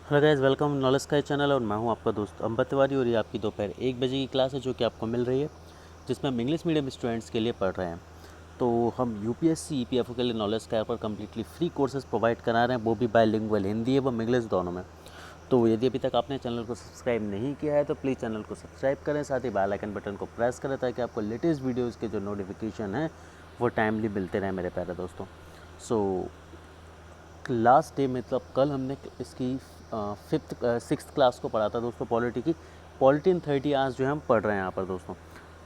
Hello guys, welcome knowledge sky channel. और मैं हूं आपका दोस्त अंबत तिवारी और ये आपकी दोपहर 1 बजे की क्लास है जो कि आपको मिल रही है, जिसमें हम इंग्लिश मीडियम स्टूडेंट्स के लिए पढ़ रहे हैं। तो हम यूपीएससी ईपीएफओ के लिए नॉलेज स्काई पर कम्प्लीटली फ्री कोर्सेज प्रोवाइड करा रहे हैं, वो भी बायलिंगुअल हिंदी एवं इंग्लिश दोनों में। तो यदि अभी तक आपने चैनल को सब्सक्राइब नहीं किया है तो प्लीज़ चैनल को सब्सक्राइब करें, साथ ही बेल आइकन बटन को प्रेस करें ताकि आपको लेटेस्ट वीडियोज़ के जो नोटिफिकेशन हैं वो टाइमली मिलते रहें मेरे प्यारे दोस्तों। सो लास्ट डे मतलब कल हमने इसकी फिफ्थ सिक्स्थ क्लास को पढ़ा था दोस्तों, पॉलिटी की। पॉलिटी इन 30 आवर्स जो है हम पढ़ रहे हैं यहाँ पर दोस्तों,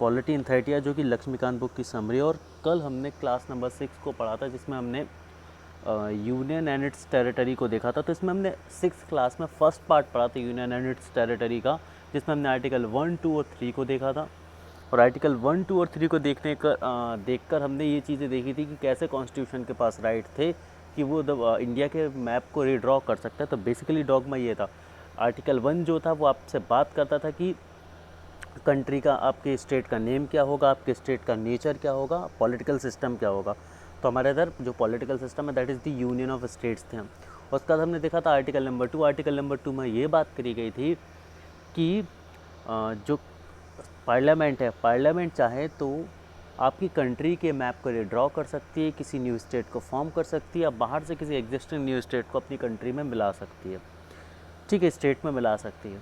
पॉलिटी इन 30 आवर्स जो कि लक्ष्मीकांत बुक की समरी। और कल हमने क्लास नंबर 6 को पढ़ा था जिसमें हमने यूनियन एंड इट्स टेरिटरी को देखा था। तो इसमें हमने 6th क्लास में फर्स्ट पार्ट पढ़ा था यूनियन एंड इट्स टेरिटरी का, जिसमें हमने आर्टिकल 1, 2 और 3 को देखा था। और आर्टिकल 1, 2 और 3 को देखकर हमने ये चीज़ें देखी थी कि कैसे कॉन्स्टिट्यूशन के पास राइट थे कि वो इंडिया के मैप को रीड्रॉ कर सकता है। तो बेसिकली डॉगमा ये था, आर्टिकल 1 जो था वो आपसे बात करता था कि कंट्री का, आपके स्टेट का नेम क्या होगा, आपके स्टेट का नेचर क्या होगा, पॉलिटिकल सिस्टम क्या होगा। तो हमारे इधर जो पॉलिटिकल सिस्टम है that is the union of states थे हम। उसके बाद हमने देखा था आर्टिकल नंबर 2। आर्टिकल नंबर 2 में ये बात करी गई थी कि जो पार्लियामेंट है, पार्लियामेंट चाहे तो आपकी कंट्री के मैप को ड्रॉ कर सकती है, किसी न्यू स्टेट को फॉर्म कर सकती है, या बाहर से किसी एग्जिस्टिंग न्यू स्टेट को अपनी कंट्री में मिला सकती है, ठीक है, स्टेट में मिला सकती है।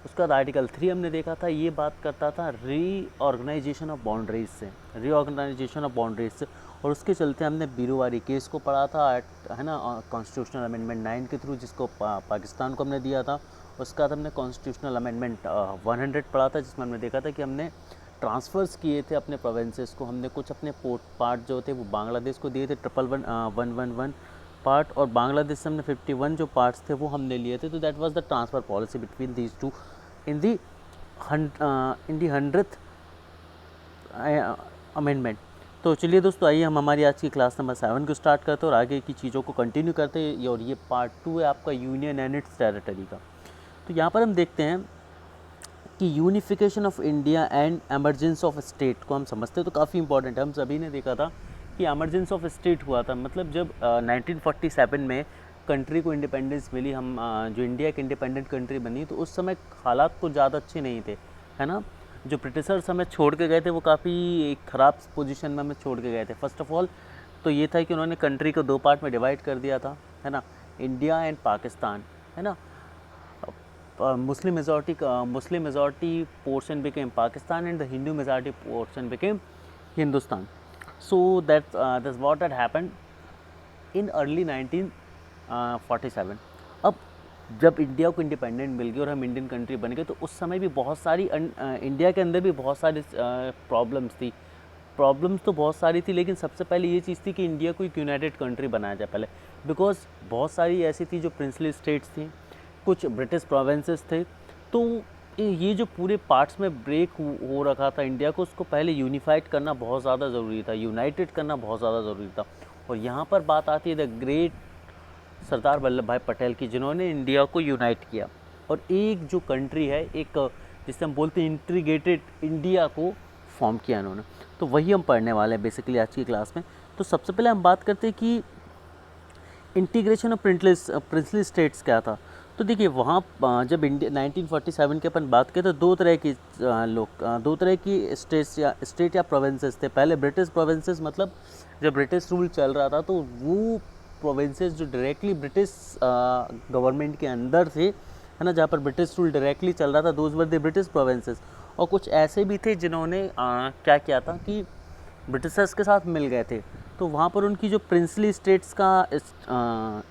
उसके बाद आर्टिकल 3 हमने देखा था, ये बात करता था रीऑर्गेनाइजेशन ऑफ बाउंड्रीज से, रीऑर्गेनाइजेशन ऑफ बाउंड्रीज से। और उसके चलते हमने बीरूवारी केस को पढ़ा था, है ना, कॉन्स्टिट्यूशनल अमेंडमेंट 9 के थ्रू, जिसको पाकिस्तान को हमने दिया था। उसके बाद हमने कॉन्स्टिट्यूशनल अमेंडमेंट 100 पढ़ा था, जिसमें हमने देखा था कि हमने ट्रांसफ़र्स किए थे अपने प्रोविंसेस को, हमने कुछ अपने पोर्ट पार्ट जो थे वो बांग्लादेश को दिए थे, 111 पार्ट, और बांग्लादेश से हमने 51 जो पार्ट्स थे वो हमने लिए थे। तो that was the transfer policy between these two in the 100th amendment. तो चलिए दोस्तों, आइए हम हमारी आज की क्लास नंबर 7 को स्टार्ट करते हैं और आगे की चीज़ों को कंटिन्यू करते हैं। और ये पार्ट 2 है आपका यूनियन एंड इट्स टेरिटरी का। तो यहाँ पर हम देखते हैं कि unification of India and emergence of state को हम समझते हैं, तो काफ़ी इंपॉर्टेंट है। हम सभी ने देखा था कि एमरजेंस ऑफ स्टेट हुआ था, मतलब जब 1947 में कंट्री को इंडिपेंडेंस मिली, हम जो इंडिया की इंडिपेंडेंट कंट्री बनी, तो उस समय हालात कुछ ज़्यादा अच्छे नहीं थे, है ना। जो ब्रिटिशर्स हमें छोड़ के गए थे वो काफ़ी ख़राब पोजीशन में हमें छोड़ के गए थे। फर्स्ट ऑफ ऑल तो ये था कि उन्होंने कंट्री को 2 पार्ट में डिवाइड कर दिया था, है ना, इंडिया एंड पाकिस्तान, है ना। Muslim majority portion became Pakistan and the Hindu majority portion became Hindustan. So that's what had happened in early 1947। अब जब इंडिया को इंडिपेंडेंट मिल गई और हम इंडियन कंट्री बन गए, तो उस समय भी बहुत सारी इंडिया के अंदर भी बहुत सारी प्रॉब्लम्स थी। प्रॉब्लम्स तो बहुत सारी थी, लेकिन सबसे पहले ये चीज़ थी कि इंडिया को एक यूनाइटेड कंट्री बनाया जाए पहले, बिकॉज बहुत सारी ऐसी थी जो प्रिंसली स्टेट्स थी, कुछ ब्रिटिश प्रोविंसेस थे। तो ये जो पूरे पार्ट्स में ब्रेक हो रखा था इंडिया को, उसको पहले यूनिफाइड करना बहुत ज़्यादा ज़रूरी था, यूनाइटेड करना बहुत ज़्यादा ज़रूरी था। और यहाँ पर बात आती है द ग्रेट सरदार वल्लभ भाई पटेल की, जिन्होंने इंडिया को यूनाइट किया और एक जो कंट्री है, एक जिसे हम बोलते हैं इंटीग्रेटेड इंडिया को फॉर्म किया इन्होंने। तो वही हम पढ़ने वाले हैं बेसिकली आज की क्लास में। तो सबसे पहले हम बात करते हैं कि इंटीग्रेशन ऑफ प्रिंसली स्टेट्स क्या था। तो देखिए वहाँ जब इंडिया 1947 की अपन बात करें तो दो तरह की स्टेट या प्रोविंसेस थे। पहले ब्रिटिश प्रोविंसेस, मतलब जब ब्रिटिश रूल चल रहा था तो वो प्रोविंसेस जो डायरेक्टली ब्रिटिश गवर्नमेंट के अंदर थे, है ना, जहाँ पर ब्रिटिश रूल डायरेक्टली चल रहा था, those were the British provinces. और कुछ ऐसे भी थे जिन्होंने क्या किया था कि ब्रिटिशर्स के साथ मिल गए थे, तो वहाँ पर उनकी जो प्रिंसली स्टेट्स का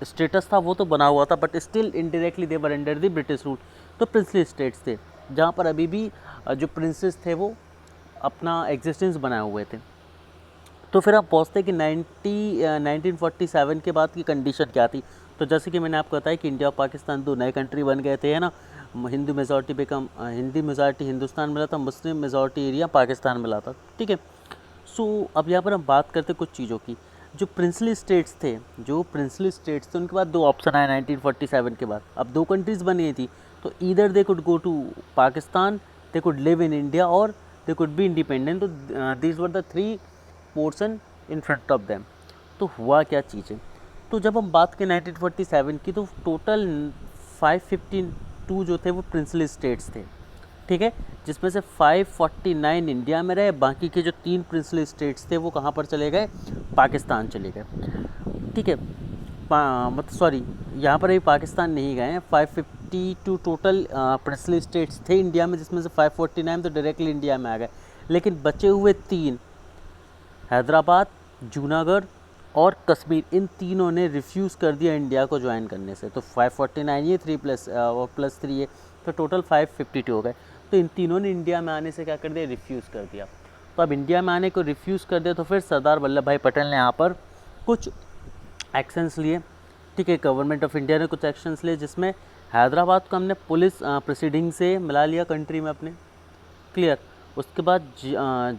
स्टेटस था वो तो बना हुआ था, but still indirectly they were under the British rule. तो प्रिंसली स्टेट्स थे जहाँ पर अभी भी जो प्रिंसेस थे वो अपना एग्जिस्टेंस बनाए हुए थे। तो फिर आप पहुँचते कि 1947 के बाद की कंडीशन क्या थी। तो जैसे कि मैंने आपको बताया कि इंडिया और पाकिस्तान 2 नए कंट्री बन गए थे, है ना। हिंदी मेजॉरिटी हिंदुस्तान मिला था, मुस्लिम मेजॉरिटी एरिया पाकिस्तान मिला था, ठीक है। सो अब यहाँ पर हम बात करते कुछ चीज़ों की। जो प्रिंसली स्टेट्स थे उनके बाद 2 ऑप्शन आए 1947 के बाद। अब 2 कंट्रीज़ बन गई थी, तो either they could go to Pakistan, they could live in India, और दे कुड बी इंडिपेंडेंट। तो these were the 3 portion in front of them. तो हुआ क्या चीज़ें, तो जब हम बात करें 1947 की, तो टोटल 552 जो थे वो प्रिंसली स्टेट्स थे, ठीक है, जिसमें से 549 इंडिया में रहे, बाकी के जो 3 प्रिंसली स्टेट्स थे वो कहाँ पर चले गए, पाकिस्तान चले गए, ठीक है। मतलब सॉरी, यहाँ पर अभी पाकिस्तान नहीं गए हैं। 552 टोटल प्रिंसली स्टेट्स थे इंडिया में, जिसमें से 549 तो डायरेक्टली इंडिया में आ गए, लेकिन बचे हुए 3 हैदराबाद, जूनागढ़ और कश्मीर, इन तीनों ने रिफ्यूज़ कर दिया इंडिया को ज्वाइन करने से। तो 549 ये 3 प्लस और +3 ये, तो टोटल 552 हो गए। तो इन तीनों ने इंडिया में आने से क्या कर दिया, रिफ्यूज़ कर दिया। तो अब इंडिया में आने को रिफ्यूज़ कर दिया, तो फिर सरदार वल्लभ भाई पटेल ने यहाँ पर कुछ एक्शंस लिए, ठीक है, गवर्नमेंट ऑफ इंडिया ने कुछ एक्शंस लिए, जिसमें हैदराबाद को हमने पुलिस प्रोसीडिंग से मिला लिया कंट्री में अपने, क्लियर। उसके बाद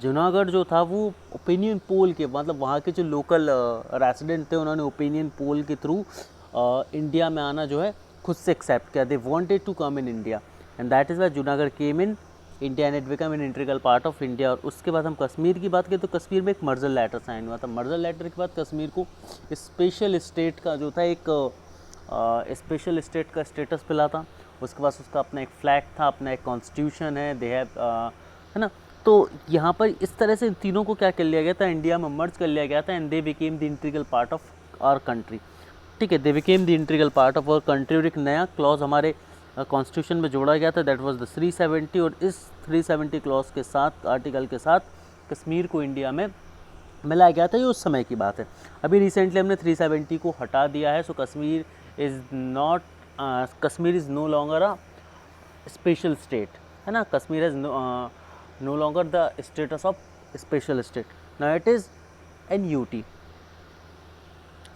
जूनागढ़ जो था वो ओपिनियन पोल के, मतलब वहाँ के जो लोकल रेसिडेंट थे उन्होंने ओपिनियन पोल के थ्रू इंडिया में आना जो है खुद से एक्सेप्ट किया। They wanted to come in India and that is why Junagadh came in India and it become an integral part of India. और उसके बाद हम कश्मीर की बात करें तो कश्मीर में एक मर्जर लेटर साइन हुआ था। मर्जर लेटर के बाद कश्मीर को स्पेशल स्टेट का जो था एक स्पेशल स्टेट का स्टेटस मिला था। उसके बाद उसका अपना एक फ्लैग था, अपना एक कॉन्स्टिट्यूशन है, दे हैव, है ना। तो यहाँ पर इस तरह से इन तीनों को क्या कर लिया गया था, इंडिया में मर्ज कर लिया गया था and they became the integral part of our country, ठीक है, they became the integral part of our country. और एक नया क्लॉज हमारे कॉन्स्टिट्यूशन में जोड़ा गया था, दैट वाज द 370। और इस 370 क्लॉज के साथ, आर्टिकल के साथ कश्मीर को इंडिया में मिलाया गया था। ये उस समय की बात है। अभी रिसेंटली हमने 370 को हटा दिया है। So Kashmir is no longer a special state, है ना। Kashmir is no longer the status of special state, now it is an UT।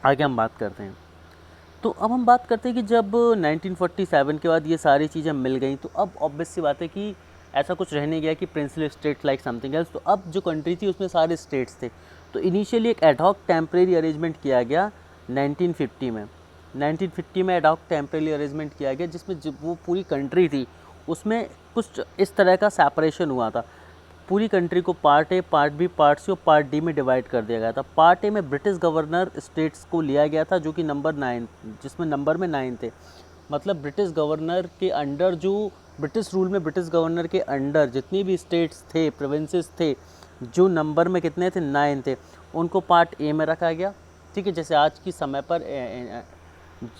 आगे हम बात करते हैं। तो अब हम बात करते हैं कि जब 1947 के बाद ये सारी चीज़ें मिल गई, तो अब ऑब्वियस सी बात है कि ऐसा कुछ रह नहीं गया कि princely state like something else. तो अब जो कंट्री थी उसमें सारे स्टेट्स थे। तो इनिशियली एक एडहॉक टेम्परेरी अरेंजमेंट किया गया 1950 में। 1950 में एडहॉक टेम्परेरी अरेंजमेंट किया गया, जिसमें जो वो पूरी कंट्री थी उसमें कुछ इस तरह का सेपरेशन हुआ था। पूरी कंट्री को part A, part B, part C और पार्ट डी में डिवाइड कर दिया गया था। पार्ट ए में ब्रिटिश गवर्नर स्टेट्स को लिया गया था, जो कि नंबर 9, जिसमें नंबर में 9 थे। मतलब ब्रिटिश गवर्नर के अंडर, जो ब्रिटिश रूल में ब्रिटिश गवर्नर के अंडर जितनी भी स्टेट्स थे, प्रोविंसेस थे, जो नंबर में कितने थे, 9 थे, उनको पार्ट ए में रखा गया, ठीक है। जैसे आज की समय पर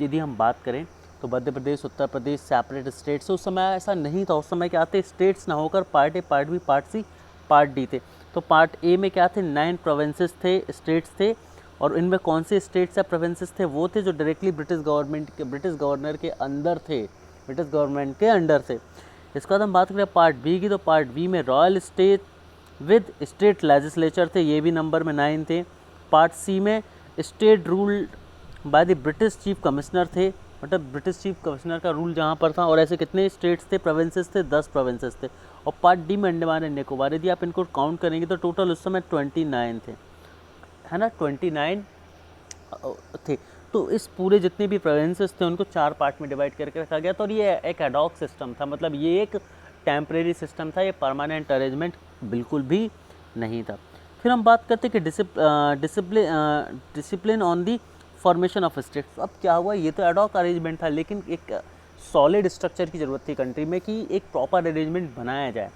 यदि हम बात करें तो मध्य प्रदेश, उत्तर प्रदेश सेपरेट स्टेट्स, उस समय ऐसा नहीं था। उस समय क्या थे, स्टेट्स ना होकर part A, part B, part C, part D थे। तो पार्ट ए में क्या थे, 9 प्रोविंसेस थे, स्टेट्स थे। और इनमें कौन से स्टेट्स या प्रोविंसेस थे, वो थे जो डायरेक्टली ब्रिटिश गवर्नर के अंदर थे, ब्रिटिश गवर्नमेंट के अंडर थे। इसके बाद हम बात करें पार्ट बी की, तो पार्ट बी में royal state with state legislature थे, ये भी नंबर में 9 थे। पार्ट सी में state rule by the British chief commissioner थे, मतलब ब्रिटिश चीफ कमिश्नर का रूल जहाँ पर था। और ऐसे कितने स्टेट्स थे, प्रोविंसेस थे, 10 प्रोविंसेस थे। और पार्ट डी में अंडमान एंड निकोबार, यदि आप इनको काउंट करेंगे तो टोटल उस समय 29 थे, है ना, 29 थे। तो इस पूरे जितने भी प्रोविंसेस थे उनको 4 पार्ट में डिवाइड करके रखा गया था। और ये एक एडॉक सिस्टम था, मतलब ये एक टेम्परेरी सिस्टम था, ये परमानेंट अरेंजमेंट बिल्कुल भी नहीं था। फिर हम बात करते हैं कि discipline on the formation of states. अब क्या हुआ, ये तो एडॉक अरेंजमेंट था, लेकिन एक सॉलिड स्ट्रक्चर की ज़रूरत थी कंट्री में कि एक प्रॉपर अरेंजमेंट बनाया जाए,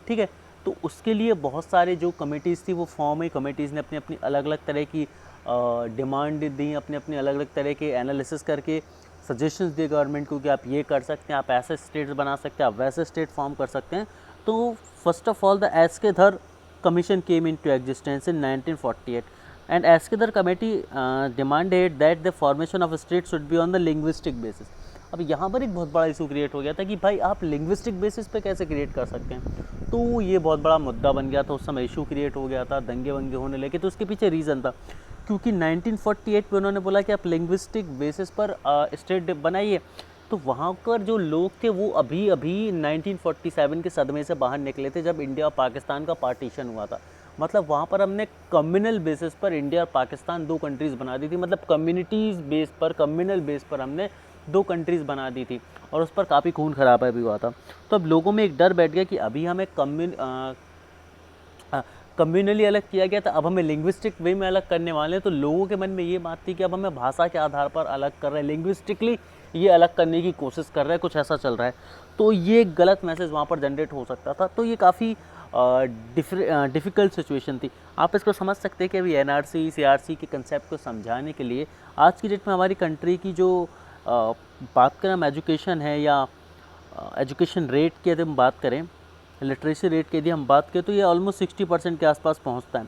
ठीक है। तो उसके लिए बहुत सारे जो कमेटीज़ थी वो फॉर्म हुई। कमेटीज़ ने अपनी अपनी अलग अलग तरह की डिमांड दी, अपने अपने अलग अलग तरह के एनालिसिस करके सजेशंस दिए गवर्नमेंट को कि आप ये कर सकते हैं, आप ऐसे स्टेट्स बना सकते हैं, आप वैसे स्टेट फॉर्म कर सकते हैं। तो first of all the एस्केधर commission came in to existence in 1948 and Eskedar committee demanded that the formation of a state should be on the linguistic basis। अब यहाँ पर एक बहुत बड़ा इशू क्रिएट हो गया था कि भाई आप लिंग्विस्टिक बेसिस पे कैसे क्रिएट कर सकते हैं। तो ये बहुत बड़ा मुद्दा बन गया था, उस समय इशू क्रिएट हो गया था, दंगे वंगे होने लगे। तो उसके पीछे रीज़न था क्योंकि 1948 में उन्होंने बोला कि आप लिंग्विस्टिक बेसिस पर स्टेट बनाइए। तो वहाँ पर जो लोग थे वो अभी 1947 के सदमे से बाहर निकले थे, जब इंडिया और पाकिस्तान का पार्टीशन हुआ था। मतलब वहाँ पर हमने कम्युनल बेसिस पर इंडिया और पाकिस्तान 2 कंट्रीज़ बना दी थी, मतलब कम्युनिटीज़ बेस पर, कम्युनल बेस पर हमने 2 कंट्रीज़ बना दी थी। और उस पर काफ़ी खून खराबा भी हुआ था। तो अब लोगों में एक डर बैठ गया कि अभी हमें कम्युनली अलग किया गया था, अब हमें लिंग्विस्टिक वे में अलग करने वाले हैं। तो लोगों के मन में ये बात थी कि अब हमें भाषा के आधार पर अलग कर रहे हैं, लिंग्विस्टिकली ये अलग करने की कोशिश कर रहा है, कुछ ऐसा चल रहा है। तो ये गलत मैसेज वहाँ पर जनरेट हो सकता था। तो ये काफ़ी डिफ़िकल्ट सिचुएशन थी। आप इसको समझ सकते हैं कि अभी एनआरसी सीआरसी के कंसेप्ट को समझाने के लिए आज की डेट में हमारी कंट्री की जो बात करें हम एजुकेशन है या एजुकेशन रेट की यदि हम बात करें, लिटरेसी रेट की यदि हम बात करें, तो ये ऑलमोस्ट 60% के आसपास पहुंचता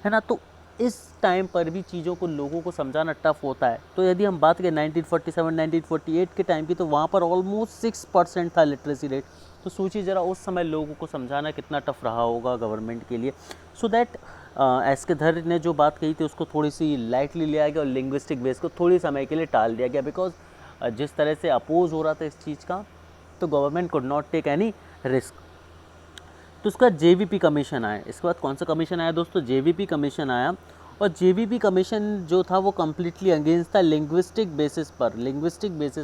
है ना। तो इस टाइम पर भी चीज़ों को लोगों को समझाना टफ होता है। तो यदि हम बात करें 1947 1948 के टाइम की, तो वहाँ पर ऑलमोस्ट 6% था लिटरेसी रेट। तो सोचिए ज़रा उस समय लोगों को समझाना कितना टफ रहा होगा गवर्नमेंट के लिए। सो दैट एस के धर ने जो बात कही थी उसको थोड़ी सी लाइटली लिया गया और लिंग्विस्टिक बेस को थोड़ी समय के लिए टाल दिया गया, बिकॉज जिस तरह से अपोज हो रहा था इस चीज़ का, तो government could not take any risk. तो उसका जेवीपी कमीशन आया। इसके बाद कौन सा कमीशन आया दोस्तों? जेवीपी कमीशन आया। और जेवीपी कमीशन जो था वो कम्प्लीटली अगेंस्ट था लिंग्विस्टिक बेसिस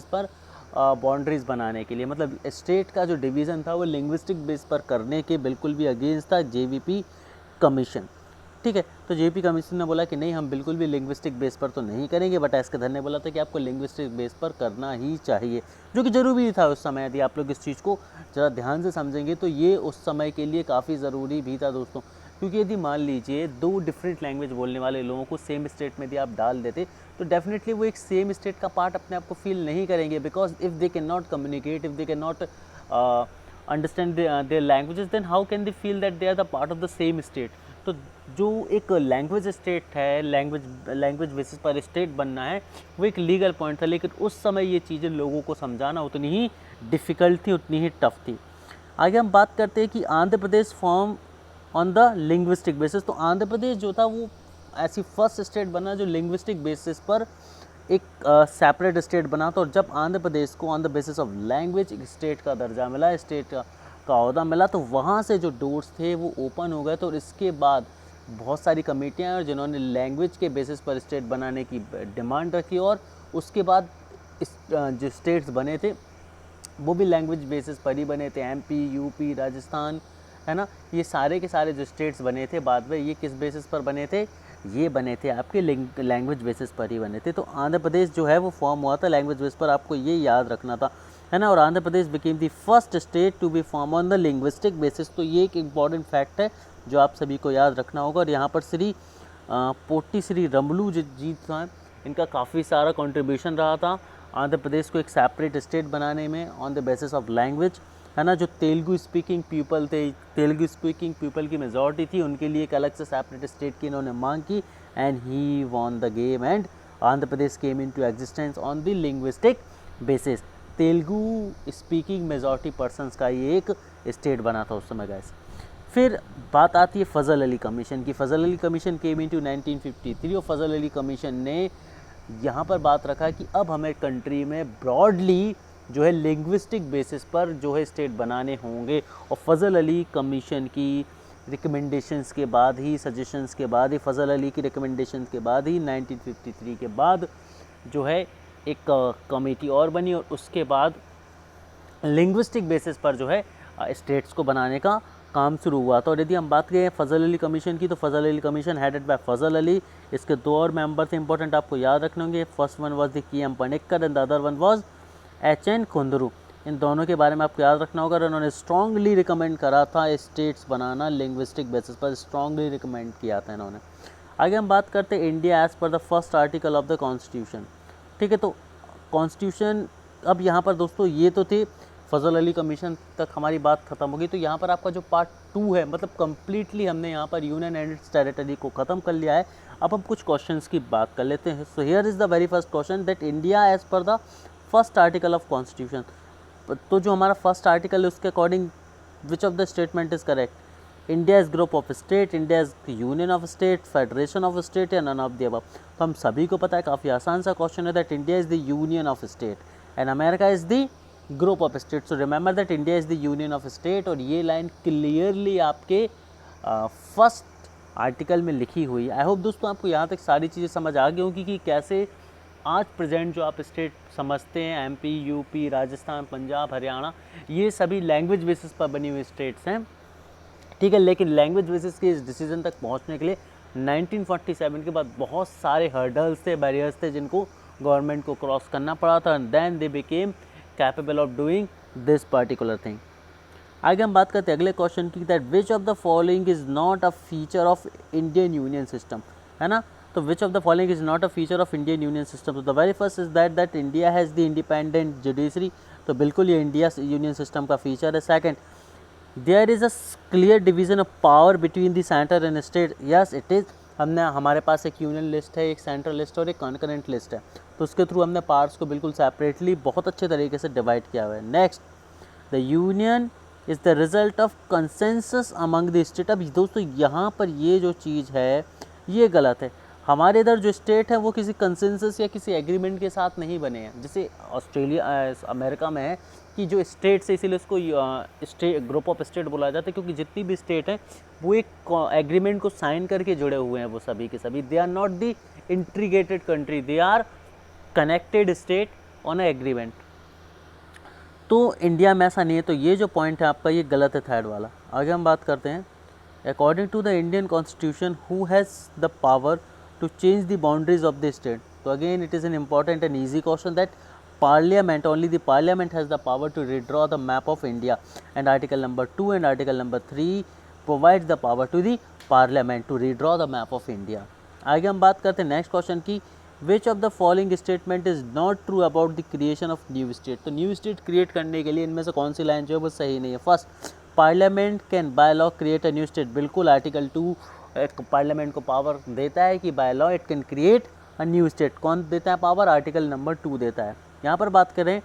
पर बाउंड्रीज़ बनाने के लिए, मतलब स्टेट का जो डिवीज़न था वो लिंग्विस्टिक बेस पर करने के बिल्कुल भी अगेंस्ट था जेवीपी कमीशन। ठीक है, तो जेपी कमीशन ने बोला कि नहीं, हम बिल्कुल भी लिंग्विस्टिक बेस पर तो नहीं करेंगे, बट एस के धर ने बोला था कि आपको लिंग्विस्टिक बेस पर करना ही चाहिए, जो कि ज़रूरी था उस समय। यदि आप लोग इस चीज़ को ज़रा ध्यान से समझेंगे तो ये उस समय के लिए काफ़ी ज़रूरी भी था दोस्तों। क्योंकि यदि मान लीजिए दो डिफरेंट लैंग्वेज बोलने वाले लोगों को सेम स्टेट में यदि आप डाल देते, तो डेफिनेटली वो एक सेम स्टेट का पार्ट अपने आप को फील नहीं करेंगे, because if they can not communicate, if they can not understand their languages, then how can they feel that they are the part of the same state. तो जो एक language state है, language basis पर state बनना है, वो एक legal point था। लेकिन उस समय ये चीज़ें लोगों को समझाना उतनी ही डिफ़िकल्ट थी, उतनी ही टफ थी। आगे हम बात करते हैं कि Andhra Pradesh form on the linguistic basis. तो आंध्र प्रदेश जो था वो ऐसी फर्स्ट स्टेट बना जो लिंग्विस्टिक बेसिस पर एक सेपरेट स्टेट बना था। और जब आंध्र प्रदेश को on the basis of language एक स्टेट का दर्जा मिला, स्टेट का ओहदा मिला, तो वहाँ से जो डोर्स थे वो ओपन हो गए। तो इसके बाद बहुत सारी कमेटियाँ और जिन्होंने लैंग्वेज के बेसिस पर स्टेट बनाने की डिमांड रखी, और उसके बाद इस जो स्टेट्स बने थे वो भी लैंग्वेज बेसिस पर ही बने थे। एमपी, यूपी, राजस्थान, है ना, ये सारे के सारे जो स्टेट्स बने थे बाद में, ये किस बेसिस पर बने थे? ये बने थे आपके लैंग्वेज बेसिस पर ही बने थे। तो आंध्र प्रदेश जो है वो फॉर्म हुआ था लैंग्वेज बेस पर, आपको ये याद रखना था, है ना। और Andhra Pradesh became the first state to be form on the linguistic basis. तो ये एक इम्पॉर्टेंट फैक्ट है जो आप सभी को याद रखना होगा। और यहाँ पर पोट्टी श्री रमलू जी था, इनका काफ़ी सारा कंट्रीब्यूशन रहा था आंध्र प्रदेश को एक सेपरेट स्टेट बनाने में on the basis of language, है ना। जो तेलुगु स्पीकिंग पीपल थे, तेलुगु स्पीकिंग पीपल की मेजॉरिटी थी, उनके लिए एक अलग से सेपरेट स्टेट की इन्होंने मांग की, and he won the game and Andhra Pradesh came into existence on the linguistic basis. Telugu speaking majority persons का ये एक स्टेट बना था उस समय गाइस। फिर बात आती है फजल अली कमीशन की। फजल अली कमीशन केम इनटू 1953 और फजल अली कमीशन ने यहाँ पर बात रखा कि अब हमें कंट्री में ब्रॉडली जो है लिंग्विस्टिक बेसिस पर जो है स्टेट बनाने होंगे। और फजल अली कमीशन की रिकमेंडेशंस के बाद ही, सजेशंस के बाद ही, फजल अली की रिकमेंडेशंस के बाद ही 1953 के बाद जो है एक कमेटी और बनी, और उसके बाद लिंग्विस्टिक बेसिस पर जो है स्टेट्स को बनाने का काम शुरू हुआ था। और यदि हम बात करें फजल अली कमीशन की, तो फजल अली कमीशन हेडेड बाय फजल अली। इसके दो और मेंबर थे इंपॉर्टेंट, आपको याद रखने होंगे। First one was the KM. Panicker and the other one was H.N.. कुंदरू। इन दोनों के बारे में आपको याद रखना होगा। उन्होंने स्ट्रांगली रिकमेंड करा था स्टेट्स बनाना लिंग्विस्टिक बेसिस पर, स्ट्रांगली रिकमेंड किया था इन्होंने। आगे हम बात करते हैं India as per the first article of the constitution. ठीक है, तो कॉन्स्टिट्यूशन, अब यहाँ पर दोस्तों ये तो थे फजल अली कमीशन तक हमारी बात खत्म होगी। तो यहाँ पर आपका जो पार्ट 2 है, मतलब कम्प्लीटली हमने यहाँ पर यूनियन एंड इट्स टेरिटरी को ख़त्म कर लिया है। अब हम कुछ क्वेश्चंस की बात कर लेते हैं। So here is the very first question that India as per the first article of constitution. तो जो हमारा फर्स्ट आर्टिकल है उसके according which of the statement is correct? India is group of state, India is union of state, federation of state, या none of the above. तो हम सभी को पता है, काफ़ी आसान सा क्वेश्चन है, that India is the union of state and America is the group of state. So remember that India is the union of state. और ये लाइन क्लियरली आपके फर्स्ट आर्टिकल में लिखी हुई है। आई होप दोस्तों आपको यहाँ तक सारी चीज़ें समझ आ गई होंगी कि कैसे आज प्रेजेंट जो आप स्टेट समझते हैं, एमपी, यूपी, राजस्थान, पंजाब, हरियाणा, ये सभी लैंग्वेज बेसिस पर बनी हुई स्टेट्स हैं। ठीक है, लेकिन लैंग्वेज बेसिस के इस डिसीजन तक पहुंचने के लिए 1947 के बाद बहुत सारे हर्डल्स थे, बैरियर्स थे, जिनको गवर्नमेंट को क्रॉस करना पड़ा था, and then they became capable of doing this particular thing. आगे हम बात करते हैं अगले क्वेश्चन की, that which of the following is not a feature of Indian union system, है ना। तो which of the following is not a feature of Indian union system, तो the very first is that India has the independent judiciary, तो बिल्कुल ये India union system का feature है। Second, there is a clear division of power between the centre and state, yes it is. हमने हमारे पास एक union list है, एक सेंट्रल लिस्ट और एक कॉन्करेंट लिस्ट है, तो उसके थ्रू हमने पार्ट्स को बिल्कुल सेपरेटली बहुत अच्छे तरीके से डिवाइड किया हुआ है। Next, the union is the result of consensus among the state. अब दोस्तों यहाँ पर ये जो चीज़ है ये गलत है। हमारे इधर जो स्टेट है वो किसी कंसेंसस या किसी एग्रीमेंट के साथ नहीं बने हैं, जैसे ऑस्ट्रेलिया अमेरिका में है कि जो स्टेट्स है इसीलिए उसको स्टेट ग्रुप ऑफ स्टेट बोला जाता है, क्योंकि जितनी भी स्टेट हैं वो एक एग्रीमेंट को साइन करके जुड़े हुए हैं, वो सभी के सभी। They are not the integrated country, they are connected state on a agreement. तो इंडिया में ऐसा नहीं है, तो ये जो पॉइंट है आपका ये गलत है, थर्ड वाला। आगे हम बात करते हैं, according to the Indian constitution who has the power to change the boundaries of the state. तो again it is an important and easy question, that Parliament, only the Parliament has the power to redraw the map of India, and article number 2 and article number 3 provides the power to the Parliament to redraw the map of India. आगे हम बात करते हैं next question की, which of the following statement is not true about the creation of new state। तो new state create करने के लिए इनमें से कौन सी लाइन जो है वो सही नहीं है। First, parliament can by law create a new state, बिल्कुल आर्टिकल 2 पार्लियामेंट को पावर देता है कि by law it can create a new state. कौन देता है पावर? आर्टिकल नंबर 2 देता है। यहाँ पर बात करें,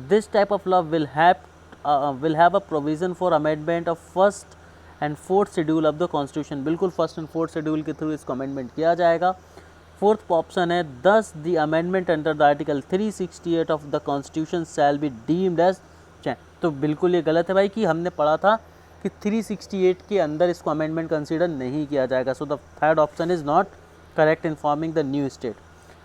this type of law will have a provision for amendment of first and fourth schedule of the constitution, बिल्कुल फर्स्ट एंड फोर्थ शेड्यूल के थ्रू इसको अमेंडमेंट किया जाएगा। फोर्थ ऑप्शन है, thus the amendment under the article 368 of the constitution shall be deemed as chain. तो बिल्कुल ये गलत है भाई, कि हमने पढ़ा था कि 368 के अंदर इसको अमेंडमेंट कंसीडर नहीं किया जाएगा। So the third option is not correct in forming the new state.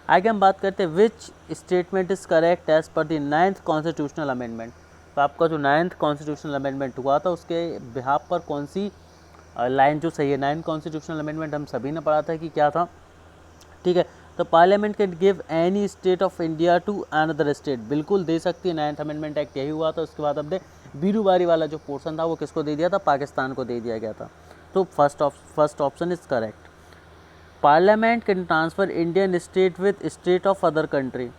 आगे हम बात करते हैं, which statement is correct as per the 9th constitutional amendment. तो आपका जो 9th कॉन्स्टिट्यूशनल अमेंडमेंट हुआ था उसके बिहाफ पर कौन सी लाइन जो सही है। 9th कॉन्स्टिट्यूशनल अमेंडमेंट हम सभी ने पढ़ा था कि क्या था, ठीक है। तो parliament can give any state of India to another state, बिल्कुल दे सकती है। 9th अमेंडमेंट एक्ट यही हुआ था। उसके बाद अपने बीरूबारी वाला जो पोर्शन था वो किसको दे दिया था? पाकिस्तान को दे दिया गया था। तो first option is correct. Parliament can transfer Indian state with state of other country,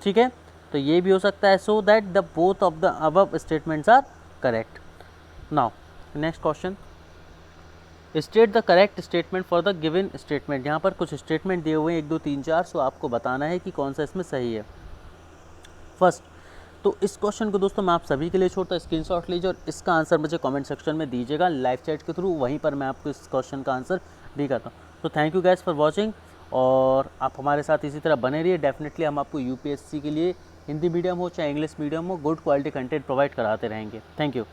ठीक है, तो ये भी हो सकता है। So that the both of the above statements are correct. Now next question, state the correct statement for the given statement. यहाँ पर कुछ स्टेटमेंट दिए हुए हैं 1 2 3 4, सो आपको बताना है कि कौन सा इसमें सही है। फर्स्ट, तो इस क्वेश्चन को दोस्तों मैं आप सभी के लिए छोड़ता हूँ, स्क्रीनशॉट लीजिए और इसका आंसर मुझे कमेंट सेक्शन में दीजिएगा लाइव चैट के थ्रू, वहीं पर मैं आपको इस क्वेश्चन का आंसर भी करता हूँ। तो thank you guys for watching, और आप हमारे साथ इसी तरह बने रहिए। डेफिनेटली हम आपको यूपीएससी के लिए हिंदी मीडियम हो चाहे इंग्लिश मीडियम हो, गुड क्वालिटी कंटेंट प्रोवाइड कराते रहेंगे। Thank you.